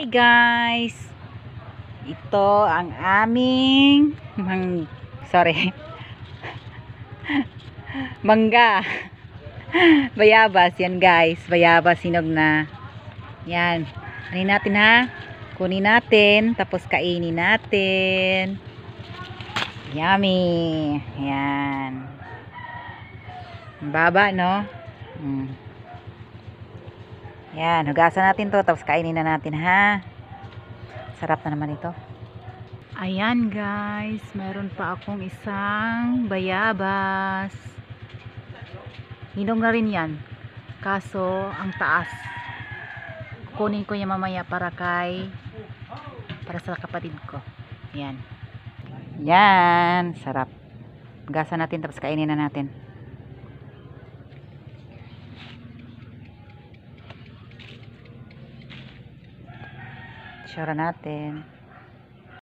Hi guys! Ito ang aming mangga. Bayabas yan guys. Bayabas sinog na. Yan. Kunin natin ha. Kunin natin. Tapos kainin natin. Yummy. Yan. Baba no? Yan. Hugasan natin to. Tapos kainin na natin ha. Sarap na naman ito. Ayan guys, meron pa akong isang bayabas. Hinog na rin yan. Kaso, ang taas. Kunin ko niya mamaya para sa kapatid ko. Yan. Yan. Sarap. Hugasan natin tapos kainin na natin. Sure natin.